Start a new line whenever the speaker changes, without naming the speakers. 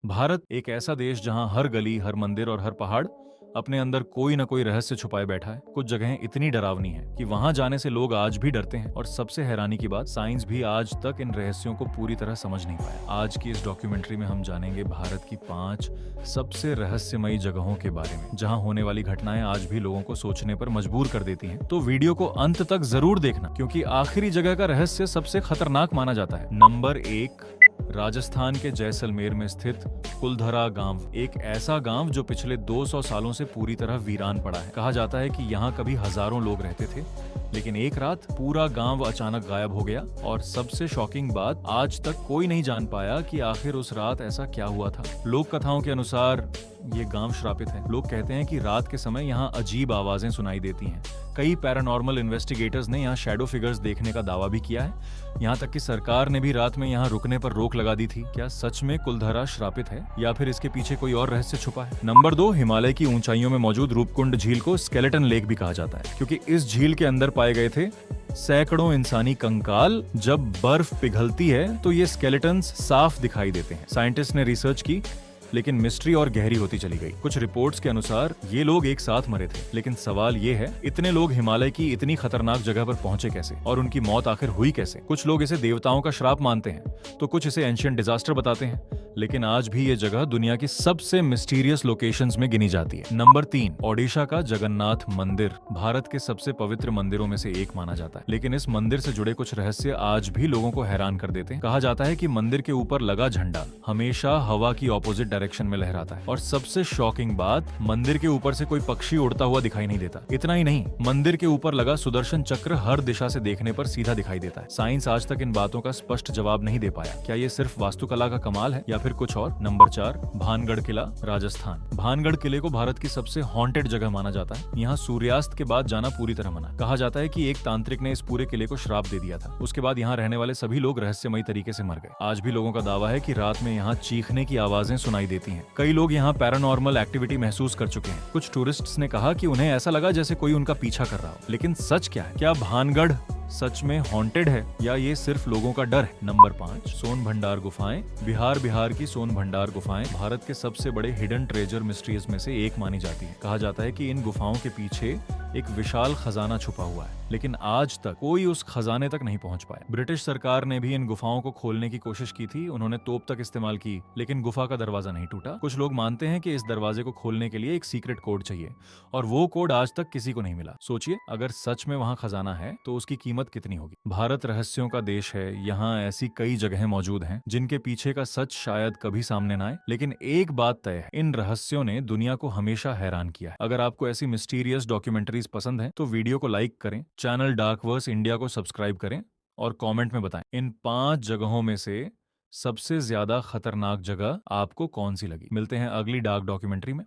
भारत एक ऐसा देश जहां हर गली, हर मंदिर और हर पहाड़ अपने अंदर कोई ना कोई रहस्य छुपाए बैठा है। कुछ जगहें इतनी डरावनी हैं कि वहां जाने से लोग आज भी डरते हैं और सबसे हैरानी की बात, साइंस भी आज तक इन रहस्यों को पूरी तरह समझ नहीं पाया। आज की इस डॉक्यूमेंट्री में हम जानेंगे भारत की 5 सबसे रहस्यमयी जगहों के बारे में, जहां होने वाली घटनाएं आज भी लोगों को सोचने पर मजबूर कर देती हैं। तो वीडियो को अंत तक जरूर देखना, क्योंकि आखिरी जगह का रहस्य सबसे खतरनाक माना जाता है। नंबर 1, राजस्थान के जैसलमेर में स्थित कुलधरा गांव। एक ऐसा गांव जो पिछले 200 सालों से पूरी तरह वीरान पड़ा है। कहा जाता है कि यहाँ कभी हजारों लोग रहते थे, लेकिन एक रात पूरा गांव अचानक गायब हो गया। और सबसे शॉकिंग बात, आज तक कोई नहीं जान पाया कि आखिर उस रात ऐसा क्या हुआ था। लोक कथाओं के अनुसार ये गांव श्रापित है। लोग कहते हैं कि रात के समय यहाँ अजीब आवाजें सुनाई देती हैं। कई पैरानॉर्मल इन्वेस्टिगेटर्स ने यहाँ शैडो फिगर्स देखने का दावा भी किया है। यहाँ तक कि सरकार ने भी रात में यहाँ रुकने पर रोक लगा दी थी। क्या सच में कुलधरा श्रापित है, या फिर इसके पीछे कोई और रहस्य छुपा है? नंबर 2, हिमालय की ऊंचाइयों में मौजूद रूपकुंड झील को स्केलेटन लेक भी कहा जाता है, क्योंकि इस झील के अंदर पाए गए थे सैकड़ों इंसानी कंकाल। जब बर्फ पिघलती है तो ये स्केलेटन्स साफ दिखाई देते हैं। साइंटिस्ट ने रिसर्च की, लेकिन मिस्ट्री और गहरी होती चली गई। कुछ रिपोर्ट्स के अनुसार ये लोग एक साथ मरे थे, लेकिन सवाल ये है, इतने लोग हिमालय की इतनी खतरनाक जगह पर पहुंचे कैसे, और उनकी मौत आखिर हुई कैसे? कुछ लोग इसे देवताओं का श्राप मानते हैं, तो कुछ इसे एंशिएंट डिजास्टर बताते हैं, लेकिन आज भी ये जगह दुनिया की सबसे मिस्टीरियस लोकेशंस में गिनी जाती है। नंबर 3, ओडिशा का जगन्नाथ मंदिर। भारत के सबसे पवित्र मंदिरों में से एक माना जाता है, लेकिन इस मंदिर से जुड़े कुछ रहस्य आज भी लोगों को हैरान कर देते हैं। कहा जाता है कि मंदिर के ऊपर लगा झंडा हमेशा हवा की ऑपोजिट डायरेक्शन में लहराता है। और सबसे शॉकिंग बात, मंदिर के ऊपर से कोई पक्षी उड़ता हुआ दिखाई नहीं देता। इतना ही नहीं, मंदिर के ऊपर लगा सुदर्शन चक्र हर दिशा से देखने पर सीधा दिखाई देता है। साइंस आज तक इन बातों का स्पष्ट जवाब नहीं दे पाया। क्या ये सिर्फ वास्तुकला का कमाल है, या फिर कुछ और? नंबर 4, भानगढ़ किला, राजस्थान। भानगढ़ किले को भारत की सबसे हॉन्टेड जगह माना जाता है। यहाँ सूर्यास्त के बाद जाना पूरी तरह मना। कहा जाता है कि एक तांत्रिक ने इस पूरे किले को श्राप दे दिया था। उसके बाद यहाँ रहने वाले सभी लोग रहस्यमयी तरीके से मर गए। आज भी लोगों का दावा है कि रात में यहाँ चीखने की आवाजें सुनाई देती हैं। कई लोग यहाँ पैरानॉर्मल एक्टिविटी महसूस कर चुके हैं। कुछ टूरिस्ट्स ने कहा कि उन्हें ऐसा लगा जैसे कोई उनका पीछा कर रहा हो। लेकिन सच क्या है? क्या भानगढ़ सच में हॉन्टेड है, या ये सिर्फ लोगों का डर है? नंबर 5, सोन भंडार गुफाएं। बिहार की सोन भंडार गुफाएं भारत के सबसे बड़े हिडन ट्रेजर मिस्ट्रीज में से एक मानी जाती है। कहा जाता है कि इन गुफाओं के पीछे एक विशाल खजाना छुपा हुआ है, लेकिन आज तक कोई उस खजाने तक नहीं पहुंच पाया। ब्रिटिश सरकार ने भी इन गुफाओं को खोलने की कोशिश की थी। उन्होंने तोप तक इस्तेमाल की, लेकिन गुफा का दरवाजा नहीं टूटा। कुछ लोग मानते हैं कि इस दरवाजे को खोलने के लिए एक सीक्रेट कोड चाहिए, और वो कोड आज तक किसी को नहीं मिला। सोचिए, अगर सच में वहां खजाना है तो उसकी कीमत कितनी होगी? भारत रहस्यों का देश है। यहाँ ऐसी कई जगहें मौजूद हैं जिनके पीछे का सच शायद कभी सामने ना आए, लेकिन एक बात तय है, इन रहस्यों ने दुनिया को हमेशा हैरान किया है। अगर आपको ऐसी मिस्टीरियस डॉक्यूमेंट्रीज पसंद है तो वीडियो को लाइक करें, चैनल डार्कवर्स इंडिया को सब्सक्राइब करें, और कमेंट में बताएं इन 5 जगहों में से सबसे ज्यादा खतरनाक जगह आपको कौन सी लगी। मिलते हैं अगली डार्क डॉक्यूमेंट्री में।